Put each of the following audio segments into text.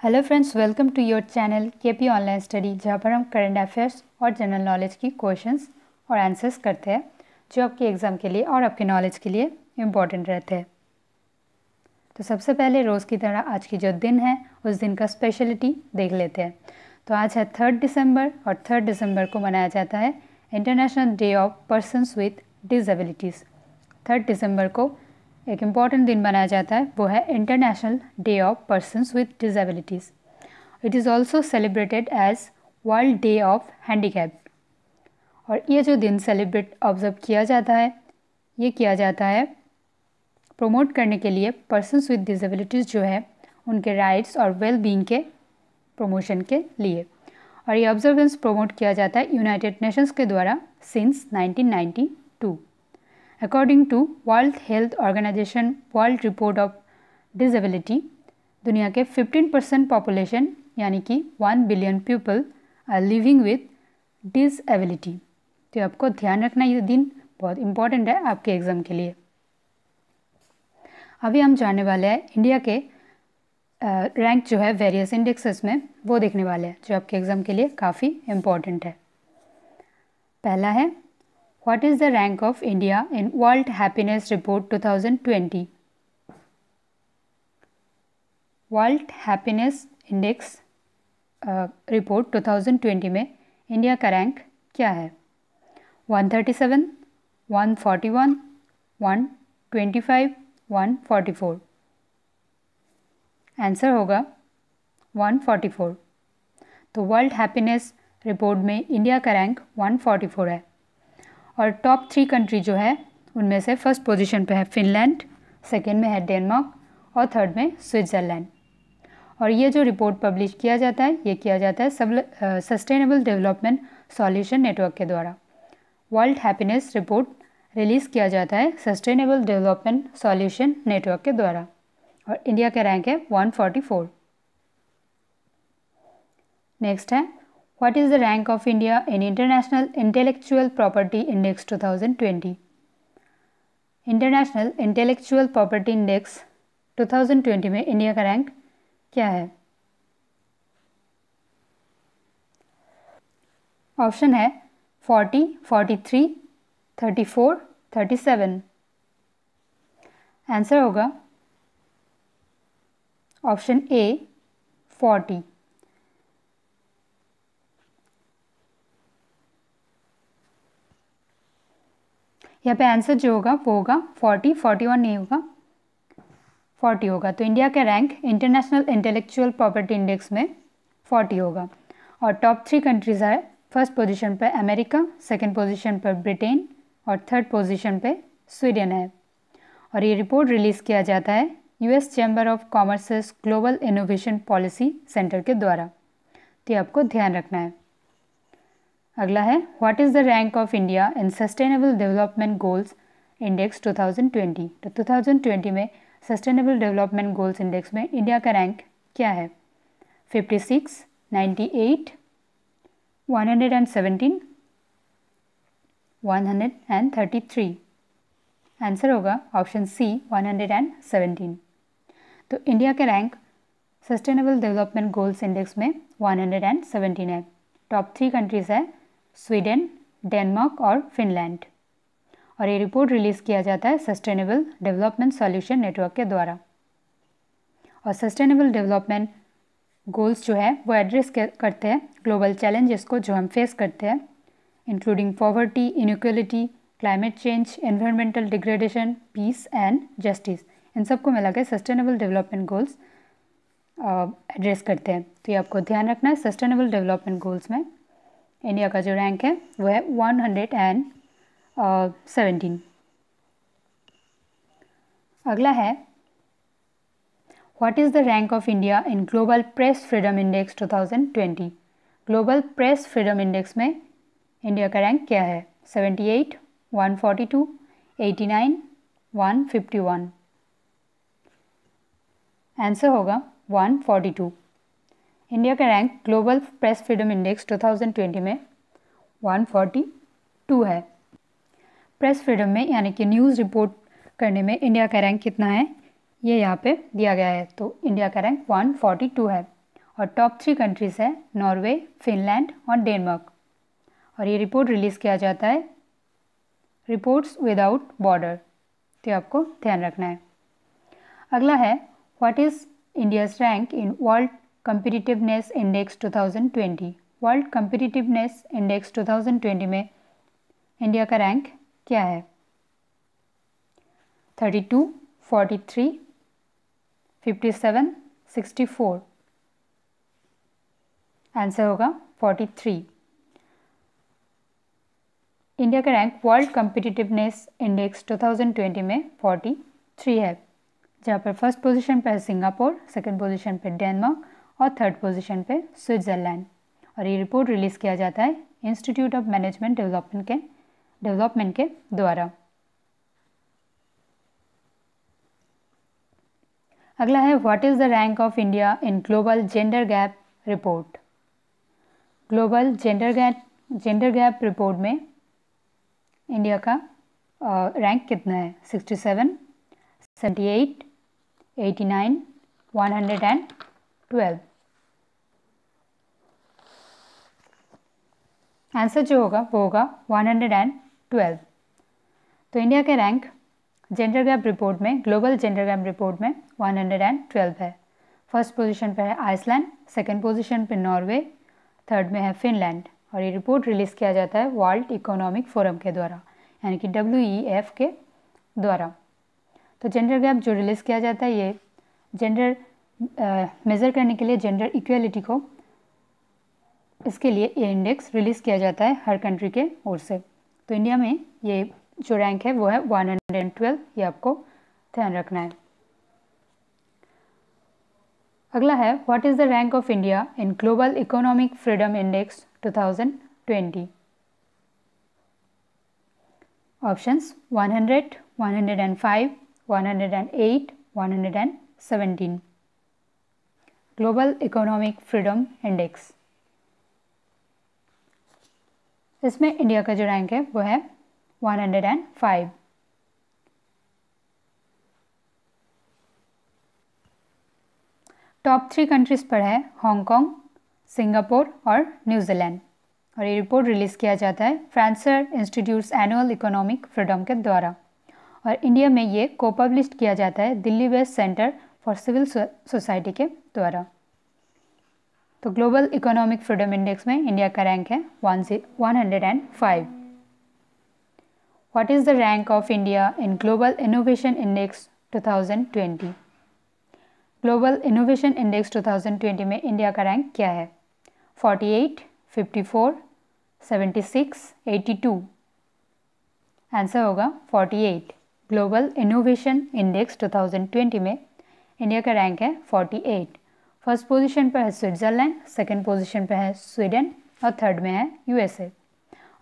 Hello friends, welcome to your channel KP online study, जहाँ पर हम करंट अफेयर्स और जनरल नॉलेज की क्वेश्चंस और आंसर्स करते हैं जो आपके एग्ज़ाम के लिए और आपके नॉलेज के लिए इम्पॉर्टेंट रहते हैं। तो सबसे पहले रोज़ की तरह आज की जो दिन है उस दिन का स्पेशलिटी देख लेते हैं। तो आज है 3 दिसंबर और 3 दिसंबर को मनाया जाता है international day of persons with disabilities. 3 दिसंबर को एक इम्पॉर्टेंट दिन मनाया जाता है, वो है international day of persons with disabilities. It is also celebrated as world day of handicap. और ये जो दिन सेलिब्रेट ऑब्जर्व किया जाता है, ये किया जाता है प्रमोट करने के लिए पर्सनस विद डिसेबिलिटीज़ जो है उनके राइट्स और वेल बीइंग के प्रमोशन के लिए। और ये ऑब्जर्वेंस प्रमोट किया जाता है यूनाइटेड नेशंस के द्वारा since 1992। According to World Health Organization world report of disability, दुनिया के 15% पॉपुलेशन यानी कि 1 billion people are living with disability. तो आपको ध्यान रखना, ये दिन बहुत इंपॉर्टेंट है आपके एग्ज़ाम के लिए। अभी हम जानने वाले हैं इंडिया के रैंक जो है वेरियस इंडेक्सेस में, वो देखने वाले हैं जो आपके एग्ज़ाम के लिए काफ़ी इम्पॉर्टेंट है। पहला है, what is the rank of India in world happiness report 2020? World happiness index report 2020 में इंडिया का रैंक क्या है? 137, 141, 125, 144। आंसर होगा 144। तो वर्ल्ड हैप्पीनेस रिपोर्ट में इंडिया का रैंक 144 है। और टॉप 3 कंट्री जो है उनमें से फर्स्ट पोजीशन पे है फिनलैंड, सेकेंड में है डेनमार्क और थर्ड में स्विट्ज़रलैंड। और ये जो रिपोर्ट पब्लिश किया जाता है, ये किया जाता है सस्टेनेबल डेवलपमेंट सॉल्यूशन नेटवर्क के द्वारा। वर्ल्ड हैप्पीनेस रिपोर्ट रिलीज़ किया जाता है सस्टेनेबल डेवलपमेंट सॉल्यूशन नेटवर्क के द्वारा। और इंडिया का रैंक है 144। नेक्स्ट है, what is the rank of India in international intellectual property index 2020? International intellectual property index 2020 में इंडिया का रैंक क्या है? ऑप्शन है 40, 43, 34, 37। आंसर होगा ऑप्शन ए 40। यहाँ पे आंसर जो होगा वो होगा 40, 41 नहीं होगा, 40 होगा। तो इंडिया का rank international intellectual property index में 40 होगा। और टॉप 3 कंट्रीज़ है, फर्स्ट पोजीशन पर अमेरिका, सेकंड पोजीशन पर ब्रिटेन और थर्ड पोजीशन पे स्वीडन है। और ये रिपोर्ट रिलीज़ किया जाता है US chamber of commerce global innovation policy centre के द्वारा। तो ये आपको ध्यान रखना है। अगला है, what is the rank of India in sustainable development goals index 2020? तो 2020 में सस्टेनेबल डेवलपमेंट गोल्स इंडेक्स में इंडिया का रैंक क्या है? 56, 98, 117, 133। आंसर होगा ऑप्शन सी 117। तो इंडिया का rank sustainable development goals index में 117 है। टॉप 3 कंट्रीज़ है स्वीडन, डेनमार्क और फिनलैंड। और ये रिपोर्ट रिलीज़ किया जाता है सस्टेनेबल डेवलपमेंट सॉल्यूशन नेटवर्क के द्वारा। और सस्टेनेबल डेवलपमेंट गोल्स जो है वो एड्रेस करते हैं ग्लोबल चैलेंजेस को जो हम फेस करते हैं, including poverty, inequality, climate change, environmental degradation, peace and justice. इन सबको मिला के सस्टेनेबल डेवलपमेंट गोल्स एड्रेस करते हैं। तो ये आपको ध्यान रखना है, सस्टेनेबल डेवलपमेंट गोल्स में इंडिया का जो रैंक है वो है 117। अगला है, what is the rank of India in global press freedom index 2020? Global press freedom index में इंडिया का रैंक क्या है? 78, 142, 89, 151। आंसर होगा 142। इंडिया का rank global press freedom index 2020 में 142 है। प्रेस फ्रीडम में यानी कि न्यूज़ रिपोर्ट करने में इंडिया का रैंक कितना है, ये यहाँ पे दिया गया है। तो इंडिया का रैंक 142 है। और टॉप 3 कंट्रीज़ है नॉर्वे, फिनलैंड और डेनमार्क। और ये रिपोर्ट रिलीज़ किया जाता है रिपोर्ट्स विदाउट बॉर्डर, तो आपको ध्यान रखना है। अगला है what is India's rank in world competitiveness index 2020। World competitiveness index 2020 में इंडिया का रैंक क्या है? 32, 43, 57, 64। आंसर होगा 43। इंडिया का रैंक वर्ल्ड कम्पिटिटिवनेस इंडेक्स 2020 में 43 है, जहाँ पर फर्स्ट पोजीशन पर है सिंगापुर, सेकंड पोजीशन पे डेनमार्क और थर्ड पोजीशन पे स्विट्ज़रलैंड। और ये रिपोर्ट रिलीज़ किया जाता है इंस्टीट्यूट ऑफ मैनेजमेंट डेवलपमेंट के द्वारा। अगला है what is the rank of India in global gender gap report. Global gender gap report में इंडिया का रैंक कितना है? 67, 78, 89, 112। आंसर जो होगा वो होगा 112। तो इंडिया के रैंक जेंडर गैप रिपोर्ट में, ग्लोबल जेंडर गैप रिपोर्ट में 112 है। फर्स्ट पोजीशन पर है आइसलैंड, सेकंड पोजीशन पे नॉर्वे, थर्ड में है फिनलैंड। और ये रिपोर्ट रिलीज़ किया जाता है वर्ल्ड इकोनॉमिक फोरम के द्वारा, यानी कि WEF के द्वारा। तो जेंडर गैप जो रिलीज़ किया जाता है ये जेंडर मेज़र करने के लिए, जेंडर इक्वलिटी को, इसके लिए ये इंडेक्स रिलीज़ किया जाता है हर कंट्री के ओर से। तो इंडिया में ये जो रैंक है वो है 112, ये आपको ध्यान रखना है। अगला है what is the rank of India in global economic freedom index 2020। Options 100, 105, 108, 117। Global economic freedom index, इसमें इंडिया का जो रैंक है वो है 105। टॉप 3 कंट्रीज़ पर है हांगकांग, सिंगापुर और न्यूजीलैंड। और ये रिपोर्ट रिलीज़ किया जाता है फ्रांसर इंस्टीट्यूट्स एनुअल इकोनॉमिक फ्रीडम के द्वारा। और इंडिया में ये को पब्लिश किया जाता है Delhi west centre for civil society के द्वारा। तो ग्लोबल इकोनॉमिक फ्रीडम इंडेक्स में इंडिया का रैंक है 105। What is the rank of India in global innovation index 2020। Global innovation index 2020 में इंडिया का रैंक क्या है? 48, 54, 76, 82। आंसर होगा 48। ग्लोबल इनोवेशन इंडेक्स 2020 में इंडिया का रैंक है 48। फर्स्ट पोजीशन पर है स्विट्ज़रलैंड, सेकंड पोजीशन पर है स्वीडन और थर्ड में है USA।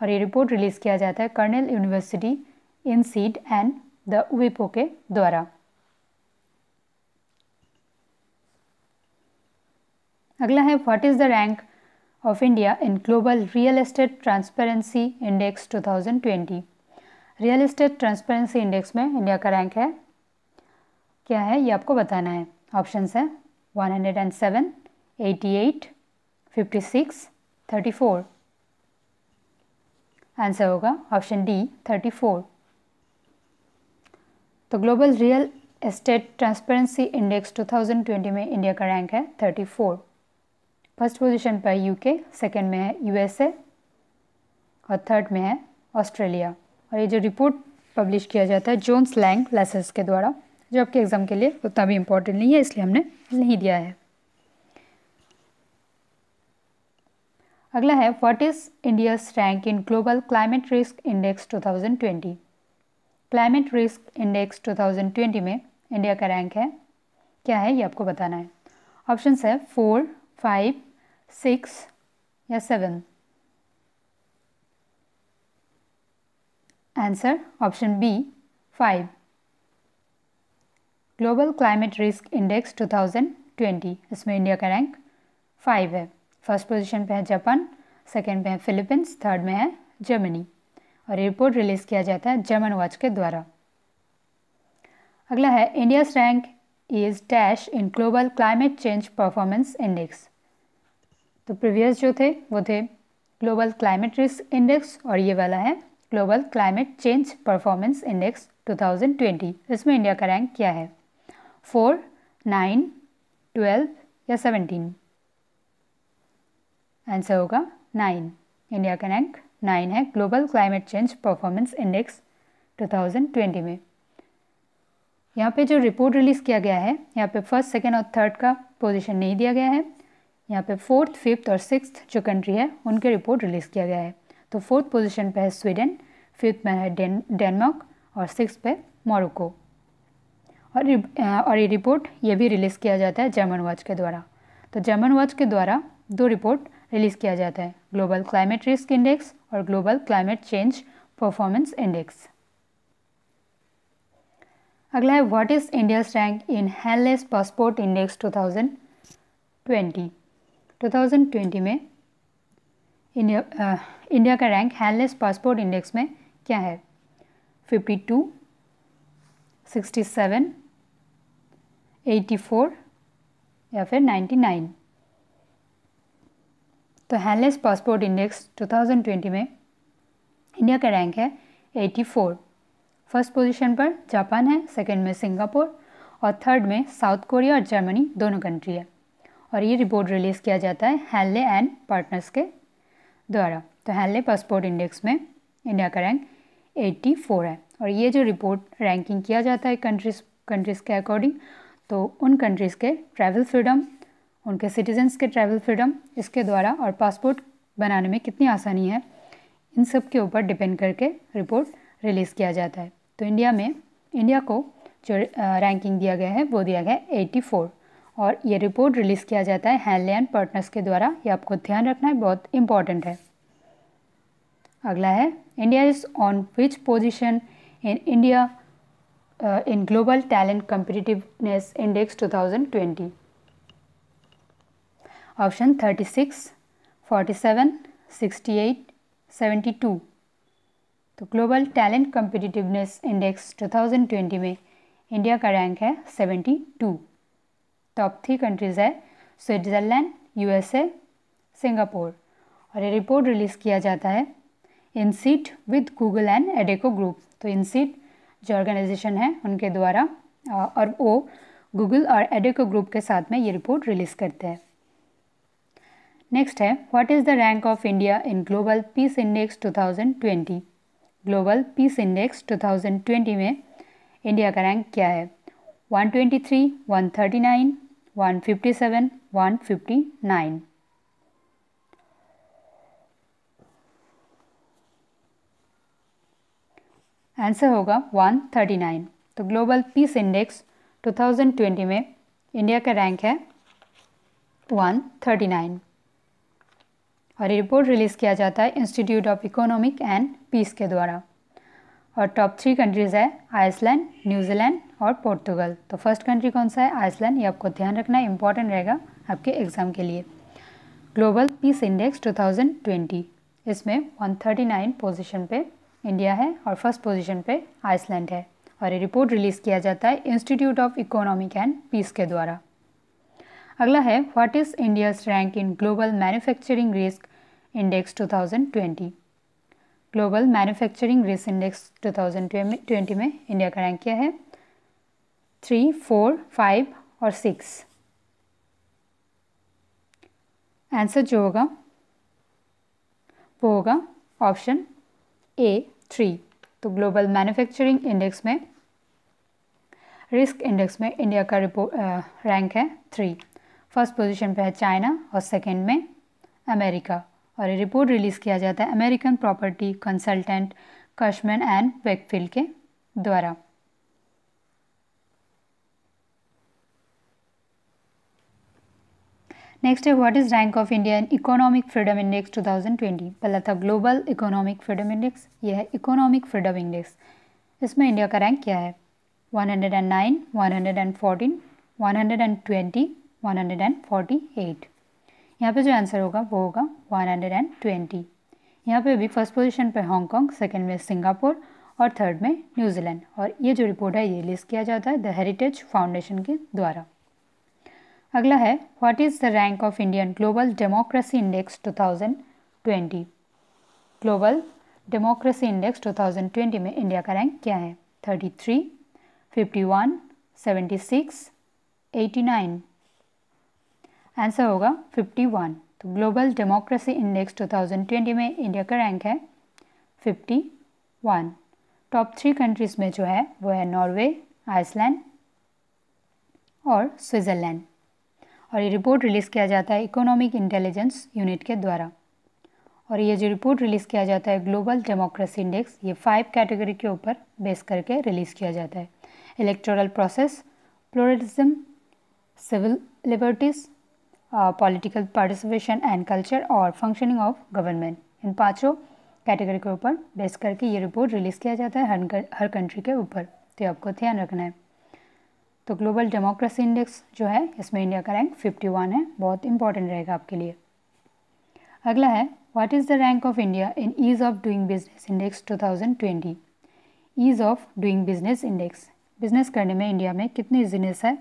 और ये रिपोर्ट रिलीज़ किया जाता है Cornell university INSEAD and the विपो के द्वारा। अगला है what is the rank of India in global real estate transparency index 2020। Real estate transparency index में इंडिया का रैंक है क्या है, ये आपको बताना है। ऑप्शंस है 107, 88, 56, 34। आंसर होगा ऑप्शन डी 34। तो global real estate transparency index 2020 में इंडिया का रैंक है 34। फर्स्ट पोजीशन पर UK, सेकंड में है USA और थर्ड में है ऑस्ट्रेलिया। और ये जो रिपोर्ट पब्लिश किया जाता है जोन्स लैंग लेसेस के द्वारा, जो आपके एग्ज़ाम के लिए उतना भी इम्पोर्टेंट नहीं है, इसलिए हमने नहीं दिया है। अगला है what is India's rank in global climate risk index 2020। Climate risk index 2020 में इंडिया का रैंक है क्या है, ये आपको बताना है। ऑप्शंस है 4, 5, 6 या 7। Answer option B 5। Global climate risk index 2020, इसमें इंडिया का रैंक 5 है। फर्स्ट पोजीशन पे है जापान, सेकंड पे है फिलीपींस, थर्ड में है जर्मनी। और ये रिपोर्ट रिलीज़ किया जाता है जर्मन वॉच के द्वारा। अगला है India's rank is dash in global climate change performance index. तो प्रीवियस जो थे वो थे ग्लोबल क्लाइमेट रिस्क इंडेक्स और ये वाला है global climate change performance index 2020। इसमें इंडिया का रैंक क्या है, 4, 9, 12 या 17? आंसर होगा 9। इंडिया का रैंक 9 है global climate change performance index 2020 में। यहाँ पे जो रिपोर्ट रिलीज़ किया गया है, यहाँ पे फर्स्ट, सेकेंड और थर्ड का पोजीशन नहीं दिया गया है। यहाँ पे फोर्थ, फिफ्थ और सिक्स्थ जो कंट्री है उनके रिपोर्ट रिलीज़ किया गया है। तो फोर्थ पोजीशन पे है स्वीडन, फिफ्थ में है डेनमार्क और सिक्स पे मोरक्को। और ये रिपोर्ट ये भी रिलीज़ किया जाता है जर्मन वॉच के द्वारा। तो जर्मन वॉच के द्वारा 2 रिपोर्ट रिलीज़ किया जाता है, ग्लोबल क्लाइमेट रिस्क इंडेक्स और global climate change performance index. अगला है what is India's rank in handless passport index 2020। 2020 में इंडिया का रैंक हैंडलेस पासपोर्ट इंडेक्स में क्या है, 52, 67, 84 या फिर 99? तो हैंडलेस पासपोर्ट इंडेक्स 2020 में इंडिया का रैंक है 84। फर्स्ट पोजीशन पर जापान है, सेकंड में सिंगापुर और थर्ड में साउथ कोरिया और जर्मनी दोनों कंट्री है। और ये रिपोर्ट रिलीज़ किया जाता है हैंडले एंड पार्टनर्स के द्वारा। तो हैंडले पासपोर्ट इंडेक्स में इंडिया का रैंक 84 है। और ये जो रिपोर्ट रैंकिंग किया जाता है कंट्रीज़ के अकॉर्डिंग, तो उन कंट्रीज़ के ट्रैवल फ्रीडम, उनके सिटीजन्स के ट्रैवल फ्रीडम इसके द्वारा और पासपोर्ट बनाने में कितनी आसानी है, इन सब के ऊपर डिपेंड करके रिपोर्ट रिलीज़ किया जाता है। तो इंडिया को जो रैंकिंग दिया गया है वो दिया गया है 84 और ये रिपोर्ट रिलीज़ किया जाता है हैंडले एंड पार्टनर्स के द्वारा। ये आपको ध्यान रखना है, बहुत इंपॉर्टेंट है। अगला है India is on which position in global talent competitiveness index 2020? Option 36, 47, 68, 72। तो ग्लोबल टैलेंट कम्पिटिटिवनेस इंडेक्स 2020 में इंडिया का रैंक है 72। टॉप 3 कंट्रीज़ है स्विट्ज़रलैंड, यूएसए, सिंगापुर। और ये रिपोर्ट रिलीज़ किया जाता है INSEAD with Google and Adecco group. तो इनसीट जो ऑर्गेनाइजेशन है उनके द्वारा और वो गूगल और एडेको ग्रुप के साथ में ये रिपोर्ट रिलीज़ करते हैं। नेक्स्ट है what is the rank of India in global peace index 2020? Global peace index 2020 में इंडिया का रैंक क्या है, 123, 139, 157, 159? आंसर होगा 139। तो ग्लोबल पीस इंडेक्स 2020 में इंडिया का रैंक है 139 और ये रिपोर्ट रिलीज़ किया जाता है institute of economic and peace के द्वारा। और टॉप 3 कंट्रीज़ है आइसलैंड, न्यूजीलैंड और पोर्तुगल। तो फर्स्ट कंट्री कौन सा है, आइसलैंड। ये आपको ध्यान रखना है, इंपॉर्टेंट रहेगा आपके एग्ज़ाम के लिए। ग्लोबल पीस इंडेक्स 2020 इसमें 139 पोजीशन पे इंडिया है और फर्स्ट पोजीशन पे आइसलैंड है और ये रिपोर्ट रिलीज़ किया जाता है institute of economic and peace के द्वारा। अगला है what is India's rank in global manufacturing risk index 2020? Global manufacturing risk index 2020 में इंडिया का रैंक क्या है, 3, 4, 5 और 6? आंसर जो होगा वो होगा ऑप्शन ए, 3। तो ग्लोबल मैन्युफैक्चरिंग इंडेक्स में, रिस्क इंडेक्स में इंडिया का रैंक है 3। फर्स्ट पोजीशन पे है चाइना और सेकंड में अमेरिका। और ये रिपोर्ट रिलीज़ किया जाता है American property consultant Cushman and Wakefield के द्वारा। नेक्स्ट है what is rank of India in economic freedom index 2020? पहला था ग्लोबल इकोनॉमिक फ्रीडम इंडेक्स, यह है इकोनॉमिक फ्रीडम इंडेक्स। इसमें इंडिया का रैंक क्या है, 109, 114, 120, 148? यहाँ पे जो आंसर होगा वो होगा 120। यहाँ पे भी फर्स्ट पोजीशन पे हांगकांग, सेकंड में सिंगापुर और थर्ड में न्यूजीलैंड। और ये जो रिपोर्ट है ये रिलीज़ किया जाता है द हेरिटेज फाउंडेशन के द्वारा। अगला है what is the rank of Indian global democracy index 2020। Global democracy index 2020 में इंडिया का रैंक क्या है? 33, 51, 76, 89। आंसर होगा 51। तो ग्लोबल डेमोक्रेसी इंडेक्स 2020 में इंडिया का रैंक है 51। टॉप 3 कंट्रीज़ में जो है वो है नॉर्वे, आइसलैंड और स्विट्ज़रलैंड। और ये रिपोर्ट रिलीज़ किया जाता है इकोनॉमिक इंटेलिजेंस यूनिट के द्वारा। और ये जो रिपोर्ट रिलीज़ किया जाता है ग्लोबल डेमोक्रेसी इंडेक्स, ये 5 कैटेगरी के ऊपर बेस करके रिलीज़ किया जाता है। Electoral process, pluralism, civil liberties, political participation and culture और फंक्शनिंग ऑफ गवर्नमेंट। इन 5 कैटेगरी के ऊपर बेस करके ये रिपोर्ट रिलीज़ किया जाता है हर कंट्री के ऊपर। तो आपको ध्यान रखना है। तो ग्लोबल डेमोक्रेसी इंडेक्स जो है इसमें इंडिया का रैंक 51 है, बहुत इंपॉर्टेंट रहेगा आपके लिए। अगला है what is the rank of India in ease of doing business index 2020। Ease of doing business index, business करने में इंडिया में कितनी ईजीनेस है,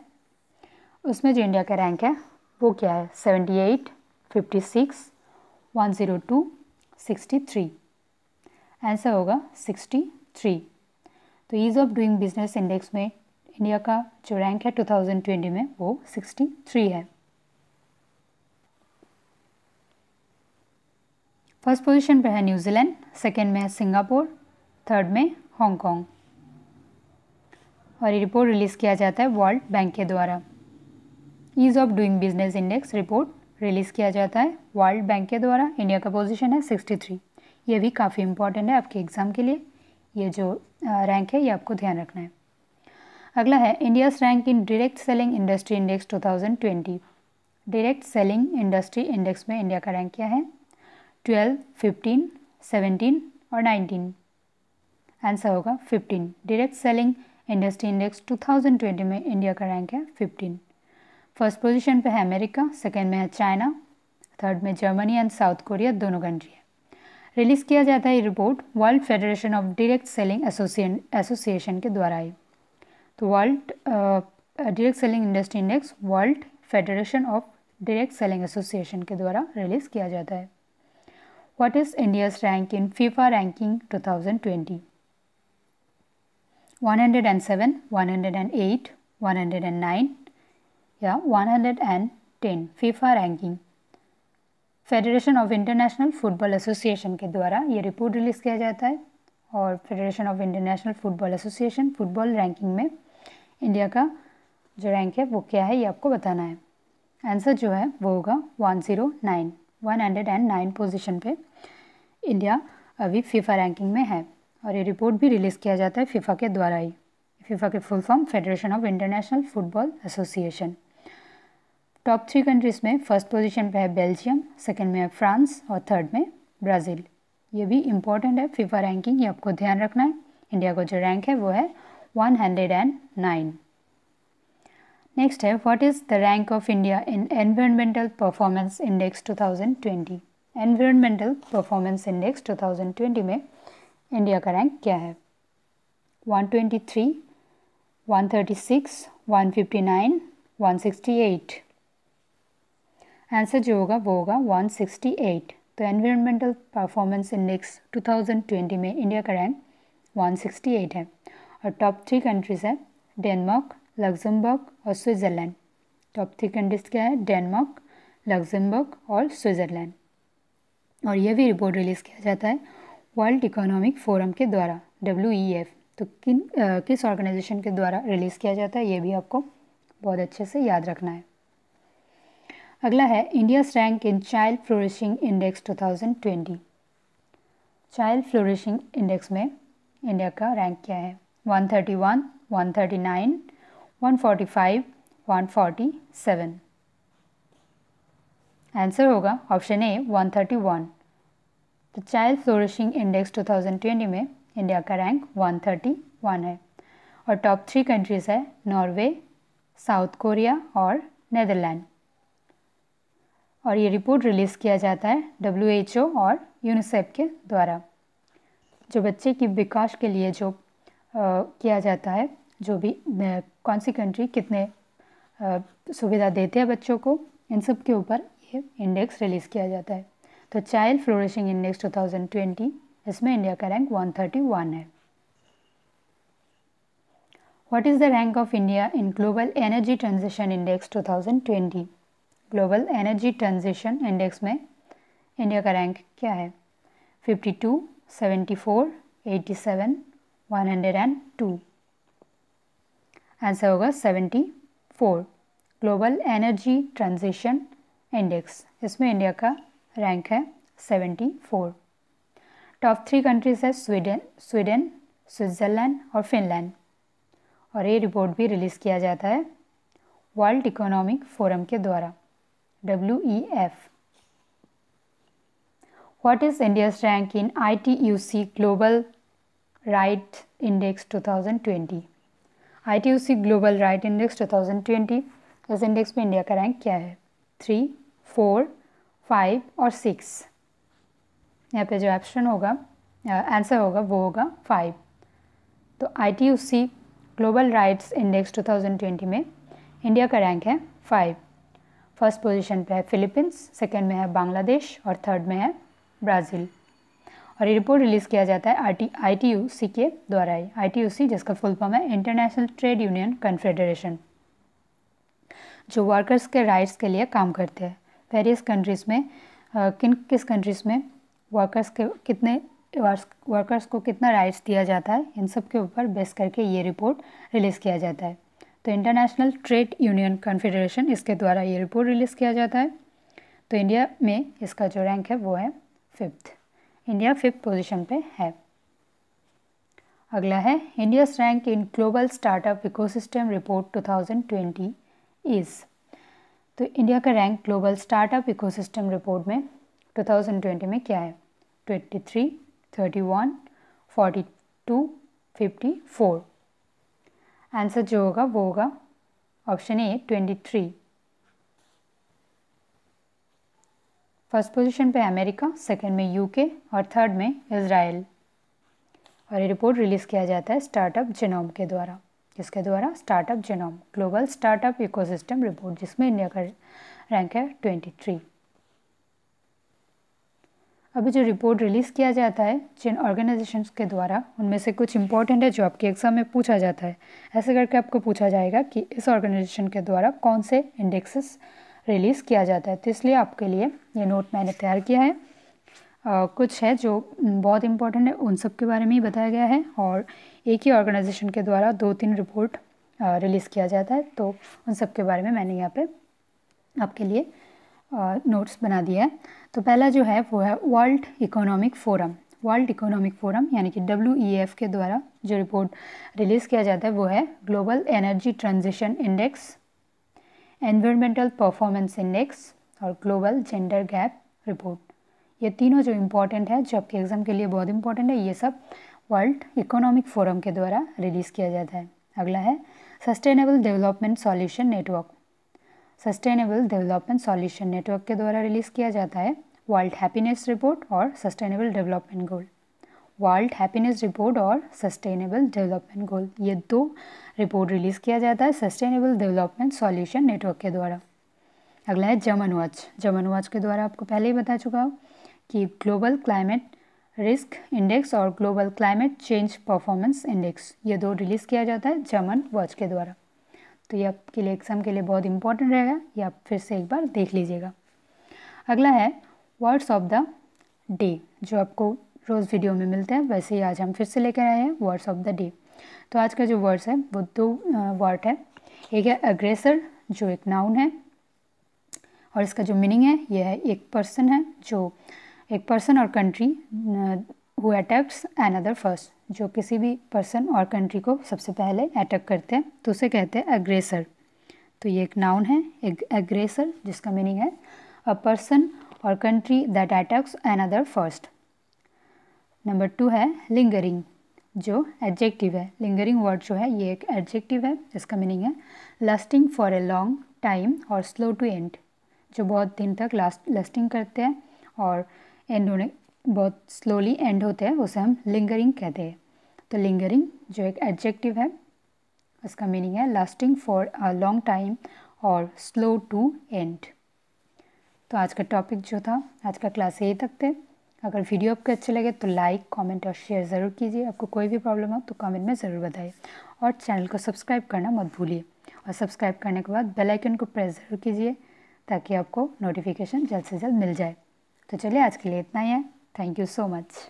उसमें जो इंडिया का रैंक है वो क्या है? 78, 56, 102, 63। आंसर होगा 63। तो ease of doing business index में इंडिया का जो रैंक है 2020 में वो 63 है। फर्स्ट पोजीशन पे है न्यूजीलैंड, सेकेंड में है सिंगापुर, थर्ड में हांगकांग। और ये रिपोर्ट रिलीज़ किया जाता है वर्ल्ड बैंक के द्वारा। Ease of doing business index report release किया जाता है वर्ल्ड बैंक के द्वारा। इंडिया का पोजीशन है 63। ये भी काफ़ी इंपॉर्टेंट है आपके एग्ज़ाम के लिए। ये जो रैंक है ये आपको ध्यान रखना है। अगला है India's rank in direct selling industry index 2020। Direct selling industry index में इंडिया का रैंक क्या है? 12, 15, 17 और 19। आंसर होगा 15। डायरेक्ट सेलिंग इंडस्ट्री इंडेक्स 2020 में इंडिया का रैंक है 15। फर्स्ट पोजीशन पे है अमेरिका, सेकेंड में है चाइना, थर्ड में जर्मनी एंड साउथ कोरिया, दोनों कंट्री है। रिलीज़ किया जाता है ये report world federation of direct selling association के द्वारा ही। तो world direct selling industry index world federation of direct selling association के द्वारा रिलीज़ किया जाता है। What is India's rank in FIFA ranking 2020? 107, 108, 109 या 110 FIFA ranking. Federation of international football association के द्वारा ये रिपोर्ट रिलीज़ किया जाता है। और federation of international football association football ranking में इंडिया का जो रैंक है वो क्या है ये आपको बताना है। आंसर जो है वो होगा 109। 109 पोजीशन पे इंडिया अभी फीफा रैंकिंग में है। और ये रिपोर्ट भी रिलीज़ किया जाता है फीफा के द्वारा ही। फीफा के full form federation of international football association. Top 3 countries में फर्स्ट पोजीशन पे है बेल्जियम, सेकेंड में है फ्रांस और थर्ड में ब्राज़ील। ये भी इम्पॉर्टेंट है फीफा रैंकिंग, ये आपको ध्यान रखना है। इंडिया का जो रैंक है वो है 109। नेक्स्ट है what is the rank of India in environmental performance index 2020। Environmental performance index 2020 में इंडिया का रैंक क्या है? 123, 136, 159, 168। आंसर जो होगा वो होगा 168। तो एनवायरमेंटल परफॉर्मेंस इंडेक्स 2020 में इंडिया का रैंक 168 है। और टॉप 3 कंट्रीज़ है डेनमार्क, लग्जमबर्ग और स्विट्ज़रलैंड। टॉप 3 कंट्रीज़ क्या है? डेनमार्क, लग्जमबर्ग और स्विट्ज़रलैंड। और यह भी रिपोर्ट रिलीज़ किया जाता है वर्ल्ड इकोनॉमिक फोरम के द्वारा, WEF। तो किस ऑर्गेनाइजेशन के द्वारा रिलीज़ किया जाता है ये भी आपको बहुत अच्छे से याद रखना है। अगला है India's rank in child flourishing index 2020। Child flourishing index में इंडिया का रैंक क्या है? 131, 139, 145, 147। आंसर होगा ऑप्शन ए 131। तो चाइल्ड फ्लोरिशिंग इंडेक्स 2020 में इंडिया का रैंक 131 है। और टॉप 3 कंट्रीज़ है नॉर्वे, साउथ कोरिया और नेदरलैंड। और ये रिपोर्ट रिलीज़ किया जाता है WHO और यूनिसेफ के द्वारा। जो बच्चे की विकास के लिए जो किया जाता है, जो भी कौन सी कंट्री कितने सुविधा देते हैं बच्चों को, इन सब के ऊपर ये इंडेक्स रिलीज़ किया जाता है। तो चाइल्ड फ्लोरिशिंग इंडेक्स 2020, इसमें इंडिया का रैंक 131 है। What is the rank of India in global energy transition index 2020? Global energy transition index में इंडिया का रैंक क्या है? 52, 74, 87, 102। आंसर होगा 74। ग्लोबल एनर्जी ट्रांजिशन इंडेक्स, इसमें इंडिया का रैंक है 74। टॉप 3 कंट्रीज है स्वीडन, स्विट्ज़रलैंड और फिनलैंड, और ये रिपोर्ट भी रिलीज़ किया जाता है वर्ल्ड इकोनॉमिक फोरम के द्वारा, WEF। What is India's rank in ITUC Global Right Index 2020? ITUC Global Right Index 2020, इस इंडेक्स में इंडिया का रैंक क्या है? 3, 4, 5 और 6। यहाँ पे जो ऑप्शन होगा, आंसर होगा वो होगा 5। तो ITUC ग्लोबल राइट्स इंडेक्स 2020 में इंडिया का रैंक है 5। फर्स्ट पोजीशन पे है फिलीपींस, सेकंड में है बांग्लादेश और थर्ड में है ब्राज़ील। और ये रिपोर्ट रिलीज़ किया जाता है ITUC के द्वारा ही। ITUC जिसका फुल फॉर्म है इंटरनेशनल ट्रेड यूनियन कन्फेडरेशन, जो वर्कर्स के राइट्स के लिए काम करते हैं। वेरियस कंट्रीज़ में किस कंट्रीज़ में वर्कर्स को कितना राइट्स दिया जाता है, इन सब के ऊपर बेस करके ये रिपोर्ट रिलीज़ किया जाता है। तो इंटरनेशनल ट्रेड यूनियन कन्फेडरेशन, इसके द्वारा ये रिपोर्ट रिलीज़ किया जाता है। तो इंडिया में इसका जो रैंक है वो है 5th। इंडिया 5th पोजीशन पे है। अगला है India's rank in global startup ecosystem report 2020 is. तो इंडिया का rank global startup ecosystem report में 2020 में क्या है? 23, 31, 42, 54। आंसर जो होगा वो होगा ऑप्शन ए 23। फर्स्ट पोजीशन पे अमेरिका, सेकंड में यूके और थर्ड में इज़राइल। और ये रिपोर्ट रिलीज़ किया जाता है स्टार्टअप जेनोम के द्वारा। जिसके द्वारा? Startup genome global startup ecosystem report, जिसमें इंडिया का रैंक है 23। अभी जो रिपोर्ट रिलीज़ किया जाता है जिन ऑर्गेनाइजेशंस के द्वारा, उनमें से कुछ इंपॉर्टेंट है जो आपके एग्ज़ाम में पूछा जाता है। ऐसे करके आपको पूछा जाएगा कि इस ऑर्गेनाइजेशन के द्वारा कौन से इंडेक्सेस रिलीज़ किया जाता है। तो इसलिए आपके लिए ये नोट मैंने तैयार किया है। कुछ है जो बहुत इंपॉर्टेंट है, उन सब के बारे में ही बताया गया है, और एक ही ऑर्गेनाइजेशन के द्वारा 2-3 रिपोर्ट रिलीज़ किया जाता है। तो उन सब के बारे में मैंने यहाँ पे आपके लिए नोट्स बना दिया है। तो पहला जो है वो है world economic forum. World economic forum यानी कि WEF के द्वारा जो रिपोर्ट रिलीज़ किया जाता है वो है global energy transition index, environmental performance index और ग्लोबल जेंडर गैप रिपोर्ट। ये तीनों जो इम्पॉर्टेंट है, जो आपके एग्ज़ाम के लिए बहुत इंपॉर्टेंट है, ये सब वर्ल्ड इकोनॉमिक फोरम के द्वारा रिलीज़ किया जाता है। अगला है sustainable development solution network. Sustainable development solution network के द्वारा रिलीज़ किया जाता है वर्ल्ड हैप्पीनेस रिपोर्ट और sustainable development goal. World happiness report और सस्टेनेबल डेवलपमेंट गोल, ये 2 रिपोर्ट रिलीज़ किया जाता है सस्टेनेबल डेवलपमेंट सॉल्यूशन नेटवर्क के द्वारा। अगला है जमन वॉच। जमन वॉच के द्वारा आपको पहले ही बता चुका हूँ कि ग्लोबल क्लाइमेट रिस्क इंडेक्स और global climate change performance index, ये 2 रिलीज़ किया जाता है जमन वॉच के द्वारा। तो ये आपके लिए एग्ज़ाम के लिए बहुत इंपॉर्टेंट रहेगा, ये आप फिर से एक बार देख लीजिएगा। अगला है वर्ड्स ऑफ द डे, जो आपको रोज़ वीडियो में मिलते हैं, वैसे ही आज हम फिर से लेकर आए हैं वर्ड्स ऑफ द डे। तो आज का जो वर्ड्स है वो 2 वर्ड है। एक है अग्रेसर, जो एक नाउन है, और इसका जो मीनिंग है ये है एक पर्सन है, जो एक पर्सन और country who attacks another first, जो किसी भी पर्सन और कंट्री को सबसे पहले अटैक करते हैं तो उसे कहते हैं अग्रेसर। तो ये एक नाउन है, एक अग्रेसर, जिसका मीनिंग है अ पर्सन और country that attacks another first. Number 2 है लिंगरिंग, जो एडजेक्टिव है। लिंगरिंग वर्ड जो है ये एक एडजेक्टिव है, जिसका मीनिंग है lasting for a long time और स्लो टू एंड, जो बहुत दिन तक लास्टिंग करते हैं और एंड होने बहुत स्लोली एंड होते हैं, उसे हम लिंगरिंग कहते हैं। तो लिंगरिंग जो एक एडजेक्टिव है, उसका मीनिंग है lasting for a long time और स्लो टू एंड। तो आज का टॉपिक जो था, आज का क्लास यही तक थे। अगर वीडियो आपको अच्छे लगे तो लाइक, कमेंट और शेयर ज़रूर कीजिए। आपको कोई भी प्रॉब्लम हो तो कमेंट में ज़रूर बताइए और चैनल को सब्सक्राइब करना मत भूलिए। और सब्सक्राइब करने के बाद बेल आइकन को प्रेस ज़रूर कीजिए ताकि आपको नोटिफिकेशन जल्द से जल्द मिल जाए। तो चलिए आज के लिए इतना ही है। Thank you so much.